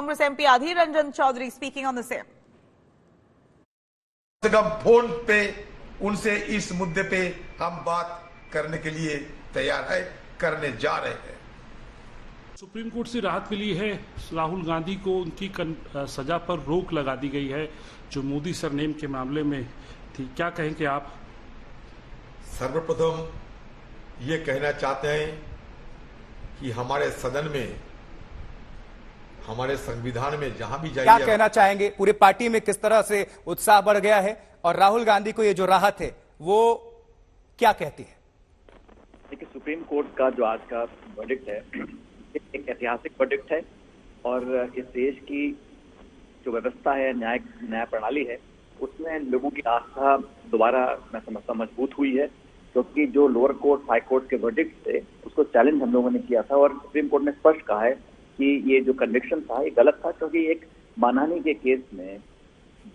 Congress MP Adhir Ranjan Chaudhary speaking on the same. Phone पे उनसे इस मुद्दे पे हम बात करने के लिए तैयार है, करने जा रहे हैं। सुप्रीम कोर्ट से राहत मिली है। राहुल गांधी को उनकी सजा पर रोक लगा दी गई है जो मोदी सरनेम के मामले में थी। क्या कहेंगे आप? सर्वप्रथम ये कहना चाहते हैं कि हमारे सदन में, हमारे संविधान में जहां भी जाइए, क्या कहना चाहेंगे? पूरी पार्टी में किस तरह से उत्साह बढ़ गया है और राहुल गांधी को ये जो राहत है वो क्या कहती है? देखिए, सुप्रीम कोर्ट का जो आज का वर्डिक्ट है एक ऐतिहासिक वर्डिक्ट है और इस देश की जो व्यवस्था है, न्याय प्रणाली है, उसमें लोगों की आस्था दोबारा मैं समझता मजबूत हुई है, क्योंकि जो लोअर कोर्ट, हाई कोर्ट के वर्डिक्ट थे उसको चैलेंज हम लोगों ने किया था और सुप्रीम कोर्ट ने स्पष्ट कहा है कि ये जो कन्विक्शन था ये गलत था, क्योंकि एक मानहानि के केस में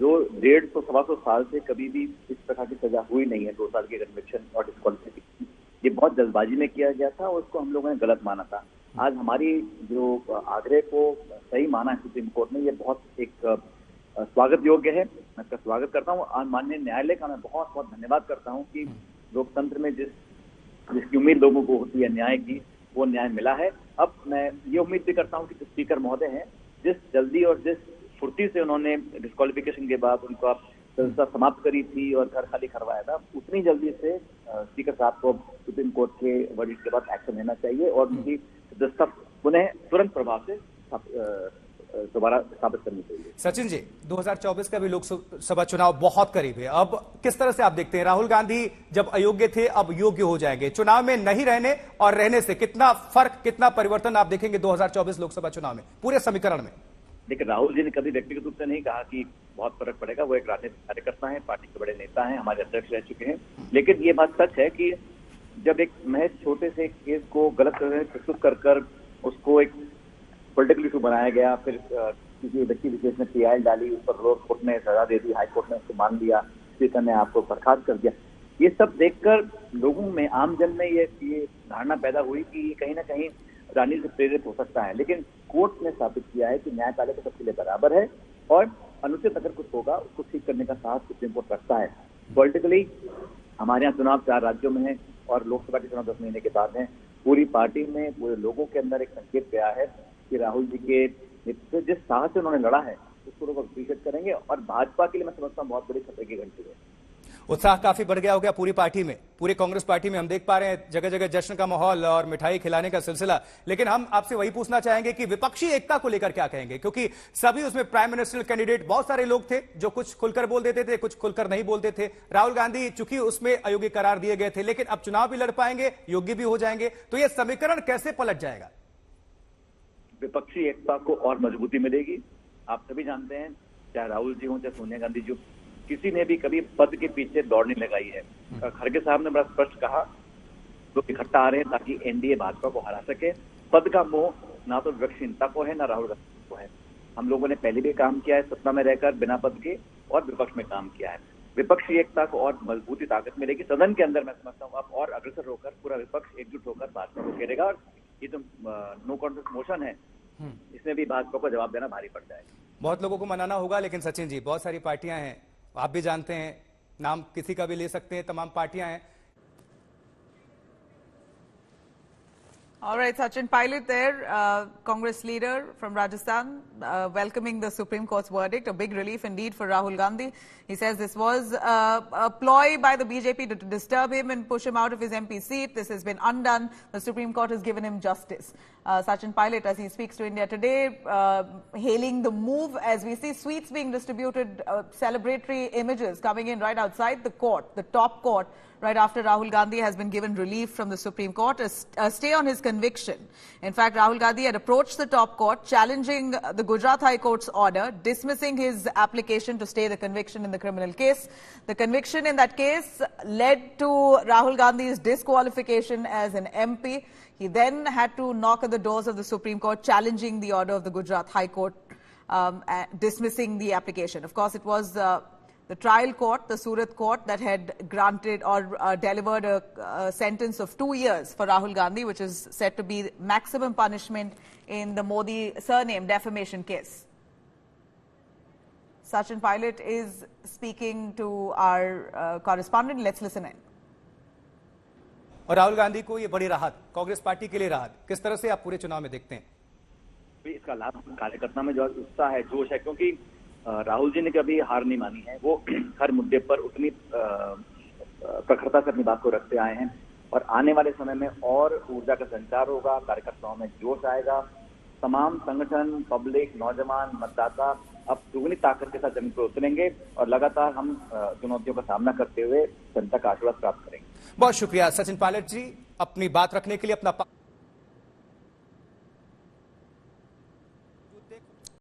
जो 150-125 साल से कभी भी इस प्रकार की सजा हुई नहीं है, 2 साल की कन्विक्शन और डिस्क्वालिफिकेशन, ये बहुत जल्दबाजी में किया गया था और उसको हम लोगों ने गलत माना था। आज हमारी जो आग्रह को सही माना है सुप्रीम कोर्ट ने, ये बहुत एक स्वागत योग्य है। मैं इसका स्वागत करता हूँ। माननीय न्यायालय का मैं बहुत बहुत धन्यवाद करता हूँ कि लोकतंत्र में जिसकी उम्मीद लोगों को होती है न्याय की, वो न्याय मिला है। अब मैं ये उम्मीद भी करता हूँ कि जो स्पीकर महोदय हैं, जिस जल्दी और जिस फुर्ती से उन्होंने डिस्क्वालिफिकेशन के बाद उनका सदस्यता समाप्त करी थी और घर खाली करवाया था, उतनी जल्दी से स्पीकर साहब को सुप्रीम कोर्ट के वर्डिक्ट के बाद एक्शन लेना चाहिए और उनकी सदस्यता पुनः तुरंत प्रभाव से दोबारा स्थापित करनी चाहिए। सचिन जी, 2024 का भी लोकसभा चुनाव बहुत करीब है। अब किस तरह से आप देखते हैं, राहुल गांधी जब अयोग्य थे अब योग्य हो जाएंगे, चुनाव में नहीं रहने और रहने से कितना फर्क, कितना परिवर्तन आप देखेंगे 2024 लोकसभा चुनाव में पूरे समीकरण में? देखिए, राहुल जी ने कभी व्यक्तिगत रूप से नहीं कहा कि बहुत फर्क पड़ेगा। वो एक राजनीतिक कार्यकर्ता है, पार्टी के बड़े नेता हैं, हमारे अध्यक्ष रह चुके हैं। लेकिन ये बात सच है कि जब एक महज छोटे से केस को गलत तरह से प्रस्तुत कर उसको एक पॉलिटिकल इशू बनाया गया, फिर किसी व्यक्ति विशेष ने पीआई डाली, उस पर लोअर कोर्ट ने सजा दे दी, हाई कोर्ट ने उसको मान लिया, स्पीकर ने आपको बर्खास्त कर दिया। ये सब देखकर लोगों में, आम जन में ये धारणा पैदा हुई कि कहीं ना कहीं राजनीति से प्रेरित हो सकता है। लेकिन कोर्ट ने स्थापित किया है कि न्यायपालिका सबके लिए बराबर है और अनुचित अगर कुछ होगा उसको ठीक करने का साहस सुप्रीम कोर्ट रखता है। पॉलिटिकली हमारे यहाँ चुनाव 4 राज्यों में है और लोकसभा के चुनाव 10 महीने के बाद है। पूरी पार्टी में, पूरे लोगों के अंदर एक संकेत गया है कि राहुल जी के नेतृत्व जिस साहस से उन्होंने लड़ा है उसको लोग अप्रिशिएट करेंगे और भाजपा के लिए मैं समझता हूँ बहुत बड़ी खतरे की घंटी है। उत्साह काफी बढ़ गया हो गया पूरी पार्टी में, पूरी कांग्रेस पार्टी में हम देख पा रहे हैं जगह जगह जश्न का माहौल और मिठाई खिलाने का सिलसिला। लेकिन हम आपसे वही पूछना चाहेंगे कि विपक्षी एकता को लेकर क्या कहेंगे, क्योंकि सभी उसमें प्राइम मिनिस्टर कैंडिडेट बहुत सारे लोग थे जो कुछ खुलकर बोल देते थे, कुछ खुलकर नहीं बोलते थे। राहुल गांधी चूंकि उसमें अयोग्य करार दिए गए थे, लेकिन अब चुनाव भी लड़ पाएंगे, योग्य भी हो जाएंगे, तो यह समीकरण कैसे पलट जाएगा? विपक्षी एकता को और मजबूती मिलेगी। आप सभी जानते हैं, चाहे राहुल जी हो, चाहे सोनिया गांधी जी, किसी ने भी कभी पद के पीछे दौड़ नहीं लगाई है। खड़गे साहब ने बड़ा स्पष्ट कहा, लोग इकट्ठा आ रहे हैं ताकि एनडीए भाजपा को हरा सके। पद का मोह ना तो विपक्षीनता को है ना राहुल गांधी को है। हम लोगों ने पहले भी काम किया है सत्ता में रहकर बिना पद के, और विपक्ष में काम किया है। विपक्षी एकता को और मजबूती, ताकत मिलेगी सदन के अंदर। मैं समझता हूँ अब और अग्रसर होकर पूरा विपक्ष एकजुट होकर भाजपा को घेरेगा और ये जो नो कॉन्टेस्ट मोशन है इसमें भी भाजपा को जवाब देना भारी पड़ जाएगा। बहुत लोगों को मनाना होगा, लेकिन सचिन जी बहुत सारी पार्टियां हैं, आप भी जानते हैं, नाम किसी का भी ले सकते हैं, तमाम पार्टियां हैं। All right, Sachin Pilot there, Congress leader from Rajasthan, welcoming the Supreme Court's verdict. A big relief indeed for Rahul Gandhi. He says this was a ploy by the BJP to disturb him and push him out of his MP seat. This has been undone. The Supreme Court has given him justice. Sachin Pilot, as he speaks to India Today, hailing the move as we see sweets being distributed, celebratory images coming in right outside the court, the top court, right after Rahul Gandhi has been given relief from the Supreme Court, a stay on his conviction. In fact, Rahul Gandhi had approached the top court, challenging the Gujarat High Court's order, dismissing his application to stay the conviction in the criminal case. The conviction in that case led to Rahul Gandhi's disqualification as an MP. He then had to knock at the doors of the Supreme Court, challenging the order of the Gujarat High Court, dismissing the application. Of course, it was the trial court, the Surat court, that had granted or delivered a sentence of 2 years for Rahul Gandhi, which is said to be maximum punishment in the Modi surname defamation case. Sachin Pilot is speaking to our correspondent. Let's listen in. और राहुल गांधी को ये बड़ी राहत, Congress party के लिए राहत, किस तरह से आप पूरे चुनाव में देखते हैं? इसका लाभ कार्यकर्ता में जो उत्साह है, जोश है, क्योंकि राहुल जी ने कभी हार नहीं मानी है। वो हर मुद्दे पर उतनी प्रखरता से अपनी बात को रखते आए हैं और आने वाले समय में और ऊर्जा का संचार होगा, कार्यकर्ताओं में जोश आएगा। तमाम संगठन, पब्लिक, नौजवान, मतदाता अब दुगनी ताकत के साथ जमीन पर उतरेंगे और लगातार हम चुनौतियों का सामना करते हुए जनता का आशीर्वाद प्राप्त करेंगे। बहुत शुक्रिया सचिन पायलट जी, अपनी बात रखने के लिए, अपना